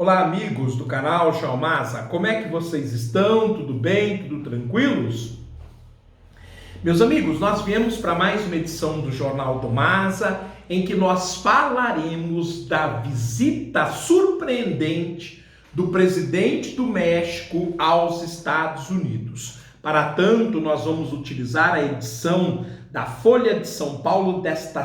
Olá, amigos do canal Xiaomasa, como é que vocês estão? Tudo bem? Tudo tranquilos? Meus amigos, nós viemos para mais uma edição do Jornal do Masa, em que nós falaremos da visita surpreendente do presidente do México aos Estados Unidos. Para tanto, nós vamos utilizar a edição da Folha de São Paulo desta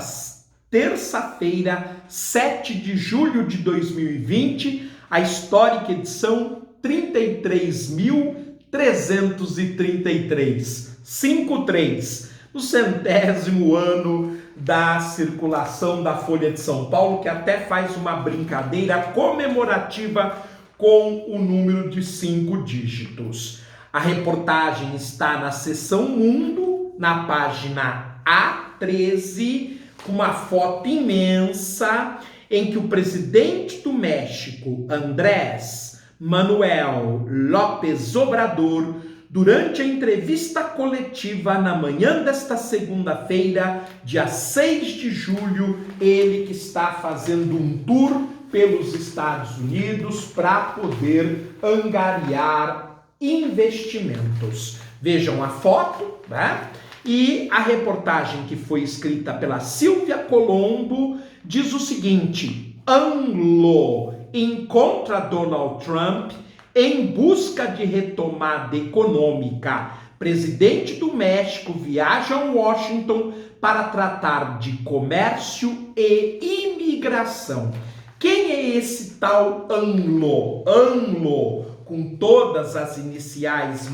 terça-feira, 7 de julho de 2020, a histórica edição 33.333, 53, no 100º ano da circulação da Folha de São Paulo, que até faz uma brincadeira comemorativa com o número de 5 dígitos. A reportagem está na seção Mundo, na página A13, com uma foto imensa em que o presidente do México, Andrés Manuel López Obrador, durante a entrevista coletiva na manhã desta segunda-feira, dia 6 de julho, ele que está fazendo um tour pelos Estados Unidos para poder angariar investimentos. Vejam a foto, né? E a reportagem que foi escrita pela Silvia Colombo diz o seguinte: AMLO encontra Donald Trump em busca de retomada econômica. Presidente do México viaja a Washington para tratar de comércio e imigração. Quem é esse tal AMLO? AMLO, com todas as iniciais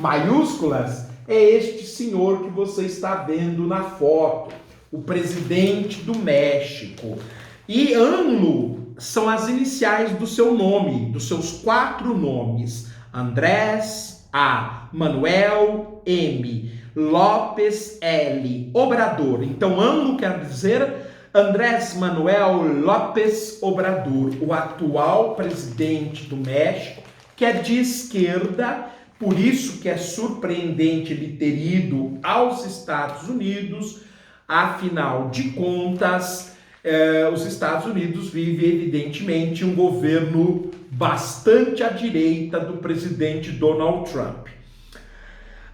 maiúsculas, é este senhor que você está vendo na foto, o presidente do México. E AMLO são as iniciais do seu nome, dos seus 4 nomes: Andrés, A, Manuel, M, López, L, Obrador. Então AMLO quer dizer Andrés Manuel López Obrador, o atual presidente do México, que é de esquerda, por isso que é surpreendente ele ter ido aos Estados Unidos. Afinal de contas, os Estados Unidos vivem, evidentemente, um governo bastante à direita do presidente Donald Trump.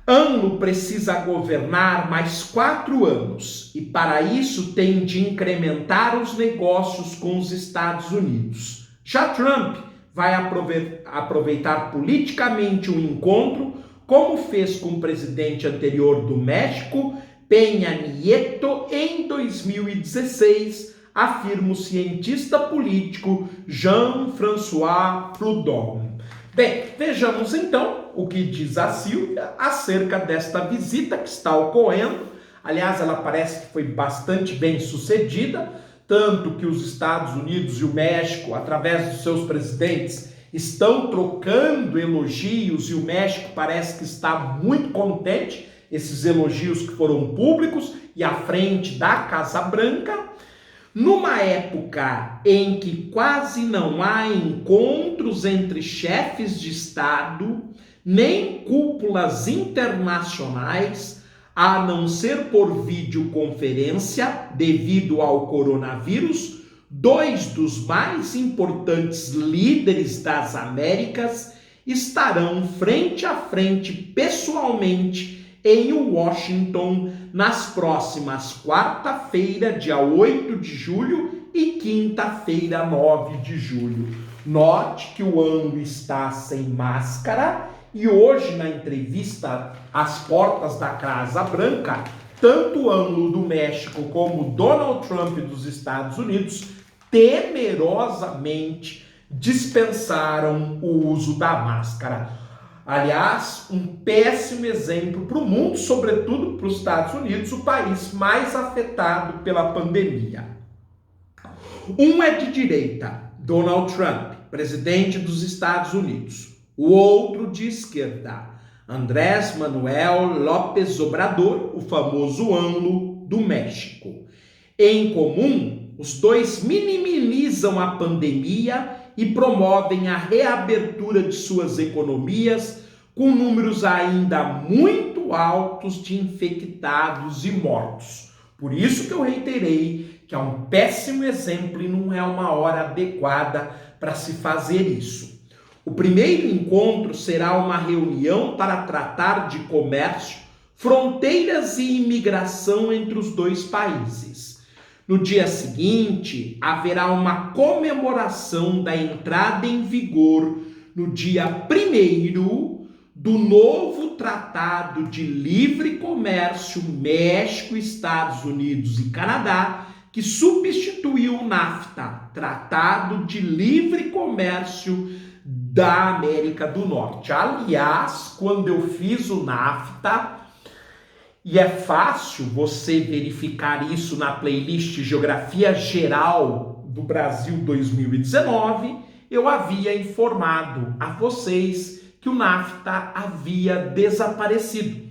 AMLO precisa governar mais 4 anos e, para isso, tem de incrementar os negócios com os Estados Unidos. Já Trump vai aproveitar politicamente o encontro, como fez com o presidente anterior do México, Peña Nieto, em 2016, afirma o cientista político Jean-François Proudhon. Bem, vejamos então o que diz a Silvia acerca desta visita que está ocorrendo. Aliás, ela parece que foi bastante bem sucedida, tanto que os Estados Unidos e o México, através dos seus presidentes, estão trocando elogios e o México parece que está muito contente, esses elogios que foram públicos e à frente da Casa Branca. Numa época em que quase não há encontros entre chefes de Estado, nem cúpulas internacionais, a não ser por videoconferência, devido ao coronavírus, 2 dos mais importantes líderes das Américas estarão frente a frente pessoalmente em Washington nas próximas quarta-feira, dia 8 de julho, e quinta-feira, 9 de julho. Note que o AMLO está sem máscara e hoje, na entrevista às portas da Casa Branca, tanto o AMLO do México como Donald Trump dos Estados Unidos temerosamente dispensaram o uso da máscara. Aliás, um péssimo exemplo para o mundo, sobretudo para os Estados Unidos, o país mais afetado pela pandemia. Um é de direita, Donald Trump, presidente dos Estados Unidos. O outro de esquerda, Andrés Manuel López Obrador, o famoso AMLO do México. Em comum, os dois minimizam a pandemia e promovem a reabertura de suas economias com números ainda muito altos de infectados e mortos. Por isso que eu reiterei que é um péssimo exemplo e não é uma hora adequada para se fazer isso. O primeiro encontro será uma reunião para tratar de comércio, fronteiras e imigração entre os dois países. No dia seguinte, haverá uma comemoração da entrada em vigor, no dia 1º, do novo Tratado de Livre Comércio México, Estados Unidos e Canadá, que substituiu o NAFTA, Tratado de Livre Comércio da América do Norte. Aliás, quando eu fiz o NAFTA, e é fácil você verificar isso na playlist Geografia Geral do Brasil 2019, eu havia informado a vocês que o NAFTA havia desaparecido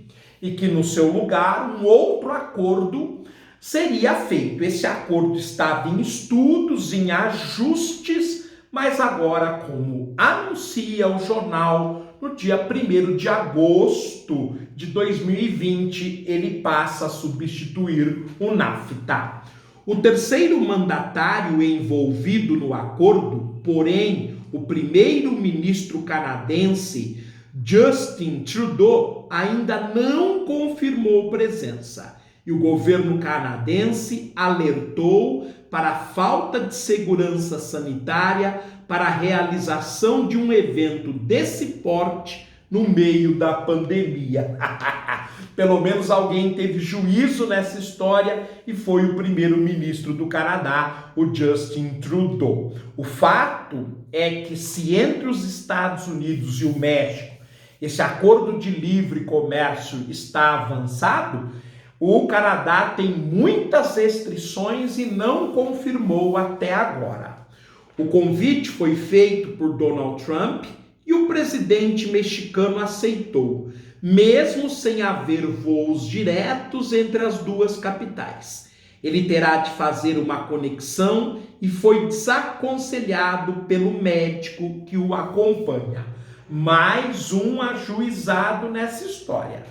e que no seu lugar um outro acordo seria feito. Esse acordo estava em estudos, em ajustes, mas agora, como anuncia o jornal, no dia 1º de agosto de 2020, ele passa a substituir o NAFTA. O terceiro mandatário envolvido no acordo, porém, o primeiro-ministro canadense, Justin Trudeau, ainda não confirmou presença. E o governo canadense alertou para a falta de segurança sanitária para a realização de um evento desse porte no meio da pandemia. Pelo menos alguém teve juízo nessa história e foi o primeiro-ministro do Canadá, o Justin Trudeau. O fato é que se entre os Estados Unidos e o México esse acordo de livre comércio está avançado, o Canadá tem muitas restrições e não confirmou até agora. O convite foi feito por Donald Trump e o presidente mexicano aceitou, mesmo sem haver voos diretos entre as duas capitais. Ele terá de fazer uma conexão e foi desaconselhado pelo médico que o acompanha. Mais um ajuizado nessa história.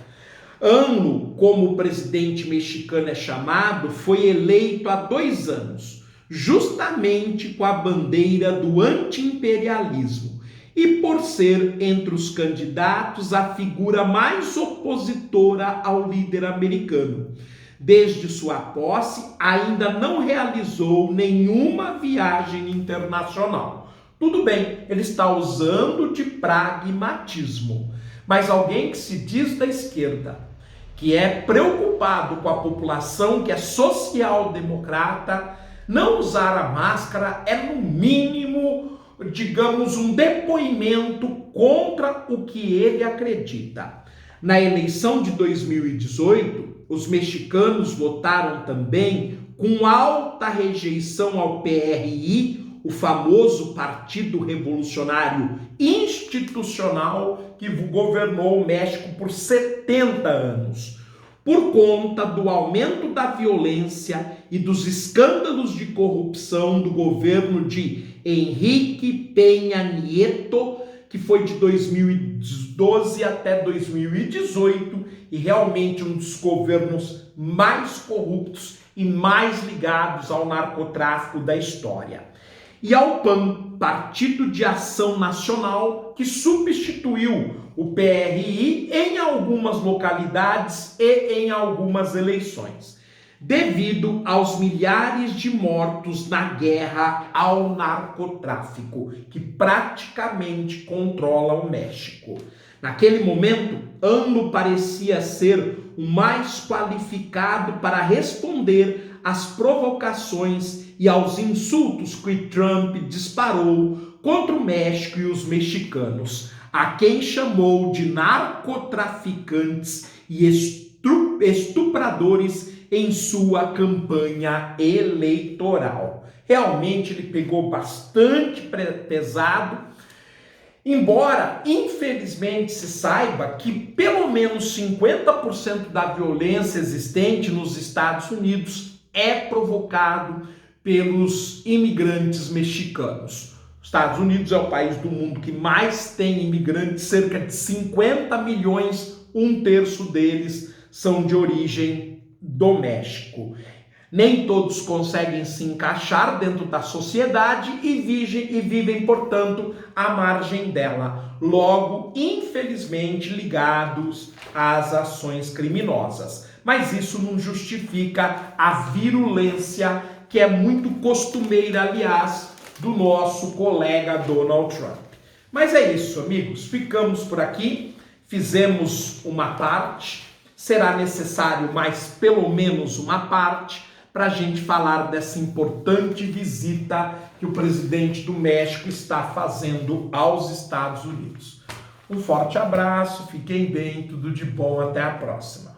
AMLO, como o presidente mexicano é chamado, foi eleito há 2 anos, justamente com a bandeira do anti-imperialismo e por ser entre os candidatos a figura mais opositora ao líder americano. Desde sua posse, ainda não realizou nenhuma viagem internacional. Tudo bem, ele está usando de pragmatismo, mas alguém que se diz da esquerda, que é preocupado com a população, que é social-democrata, não usar a máscara é, no mínimo, digamos, um depoimento contra o que ele acredita. Na eleição de 2018, os mexicanos votaram também com alta rejeição ao PRI, o famoso Partido Revolucionário Institucional que governou o México por 70 anos. Por conta do aumento da violência e dos escândalos de corrupção do governo de Enrique Peña Nieto, que foi de 2012 até 2018, e realmente um dos governos mais corruptos e mais ligados ao narcotráfico da história. E ao PAN, Partido de Ação Nacional, que substituiu o PRI em algumas localidades e em algumas eleições, devido aos milhares de mortos na guerra ao narcotráfico, que praticamente controla o México. Naquele momento, AMLO parecia ser o mais qualificado para responder às provocações e aos insultos que Trump disparou contra o México e os mexicanos, a quem chamou de narcotraficantes e estupradores em sua campanha eleitoral. Realmente ele pegou bastante pesado, embora infelizmente se saiba que pelo menos 50% da violência existente nos Estados Unidos é provocado pelos imigrantes mexicanos. Os Estados Unidos é o país do mundo que mais tem imigrantes, cerca de 50 milhões, 1/3 deles são de origem do México. Nem todos conseguem se encaixar dentro da sociedade e vivem, portanto, à margem dela. Logo, infelizmente, ligados às ações criminosas. Mas isso não justifica a virulência, que é muito costumeira, aliás, do nosso colega Donald Trump. Mas é isso, amigos. Ficamos por aqui. Fizemos uma parte. Será necessário mais pelo menos uma parte para a gente falar dessa importante visita que o presidente do México está fazendo aos Estados Unidos. Um forte abraço, fiquem bem, tudo de bom, até a próxima.